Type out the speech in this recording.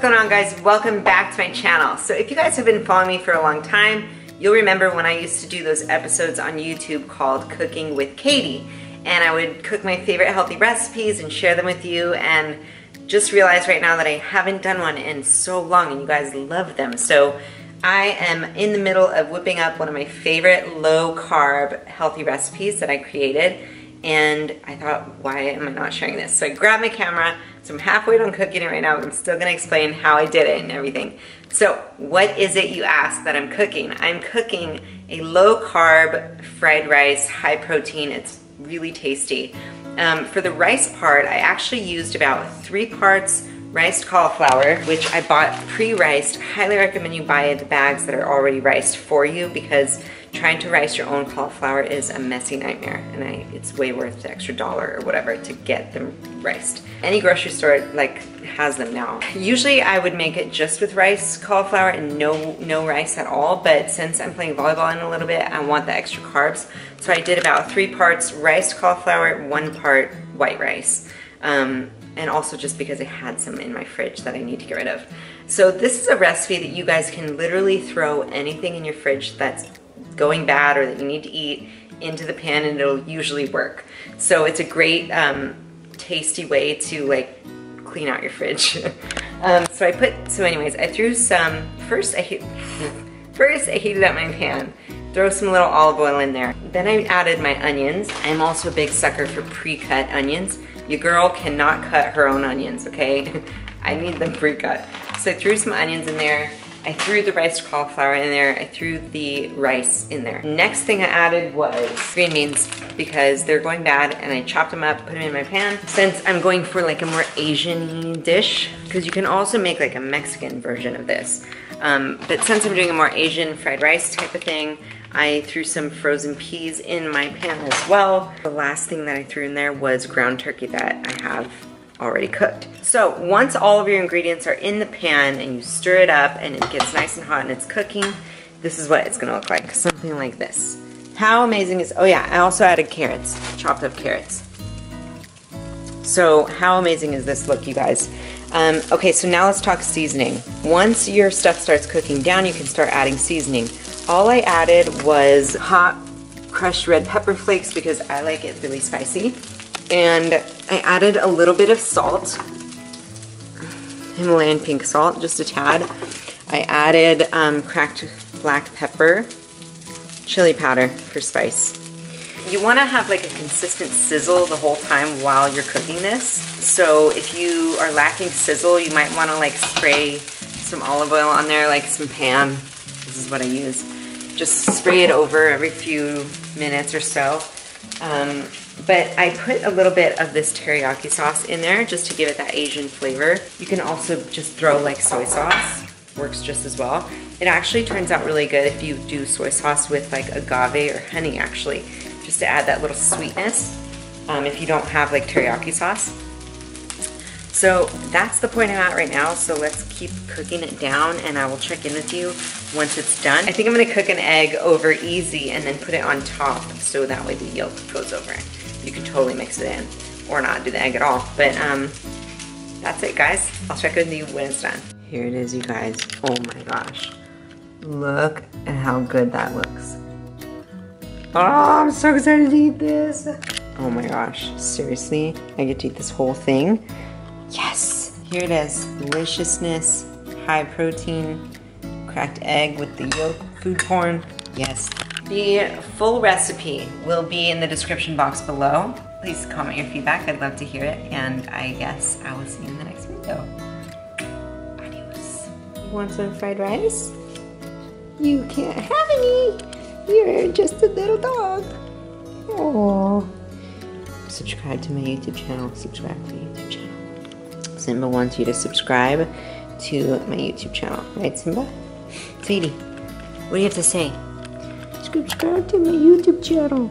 going on, guys? Welcome back to my channel. So if you guys have been following me for a long time, you'll remember when I used to do those episodes on YouTube called Cooking with Katie, and I would cook my favorite healthy recipes and share them with you, and just realized right now that I haven't done one in so long and you guys love them. So I am in the middle of whipping up one of my favorite low carb healthy recipes that I created, and I thought, why am I not sharing this? So I grabbed my camera, so I'm halfway done cooking it right now, but I'm still gonna explain how I did it and everything. So what is it, you ask, that I'm cooking? I'm cooking a low carb fried rice, high protein. It's really tasty. For the rice part, I actually used about 3 parts riced cauliflower, which I bought pre-riced. Highly recommend you buy the bags that are already riced for you, because trying to rice your own cauliflower is a messy nightmare, and it's way worth the extra $1 or whatever to get them riced. Any grocery store has them now. Usually I would make it just with rice cauliflower and no rice at all, but since I'm playing volleyball in a little bit, I want the extra carbs. So I did about 3 parts riced cauliflower, 1 part white rice. And also just because I had some in my fridge that I need to get rid of. So this is a recipe that you guys can literally throw anything in your fridge that's going bad or that you need to eat into the pan, and it'll usually work. So it's a great tasty way to clean out your fridge. So anyways, I threw some, first I heated up my pan, throw some little olive oil in there. Then I added my onions. I'm also a big sucker for pre-cut onions. Your girl cannot cut her own onions, okay? I need them pre-cut. So I threw some onions in there. I threw the riced cauliflower in there. I threw the rice in there. Next thing I added was green beans, because they're going bad, and I chopped them up, put them in my pan. Since I'm going for a more Asian dish, because you can also make a Mexican version of this. But since I'm doing a more Asian fried rice type of thing, I threw some frozen peas in my pan as well. The last thing that I threw in there was ground turkey that I have already cooked. So once all of your ingredients are in the pan and you stir it up and it gets nice and hot and it's cooking, this is what it's gonna look like, something like this. How amazing is, oh yeah, I also added carrots, chopped up carrots. So how amazing is this look, you guys? Okay, so now let's talk seasoning. Once your stuff starts cooking down, you can start adding seasoning. All I added was hot crushed red pepper flakes, because I like it really spicy. And I added a little bit of salt, Himalayan pink salt, just a tad. I added cracked black pepper, chili powder for spice. You want to have a consistent sizzle the whole time while you're cooking this. So if you are lacking sizzle, you might want to spray some olive oil on there, some Pam. This is what I use. Just spray it over every few minutes or so. But I put a little bit of this teriyaki sauce in there just to give it that Asian flavor. You can also just throw soy sauce, works just as well. It actually turns out really good if you do soy sauce with agave or honey, actually, just to add that little sweetness if you don't have teriyaki sauce. So that's the point I'm at right now, so let's keep cooking it down, and I will check in with you once it's done. I think I'm gonna cook an egg over easy and then put it on top, so that way the yolk goes over. You can totally mix it in, or not do the egg at all. But that's it, guys. I'll check with you when it's done. Here it is, you guys. Oh my gosh. Look at how good that looks. Oh, I'm so excited to eat this. Oh my gosh, seriously? I get to eat this whole thing? Yes! Here it is, deliciousness, high protein, cracked egg with the yolk, food porn. Yes. The full recipe will be in the description box below. Please comment your feedback, I'd love to hear it, and I guess I will see you in the next video. Adios. You want some fried rice? You can't have any! You're just a little dog. Oh. Subscribe to my YouTube channel. Subscribe to my YouTube channel. Simba wants you to subscribe to my YouTube channel. Right, Simba? Sadie, what do you have to say? Subscribe to my YouTube channel.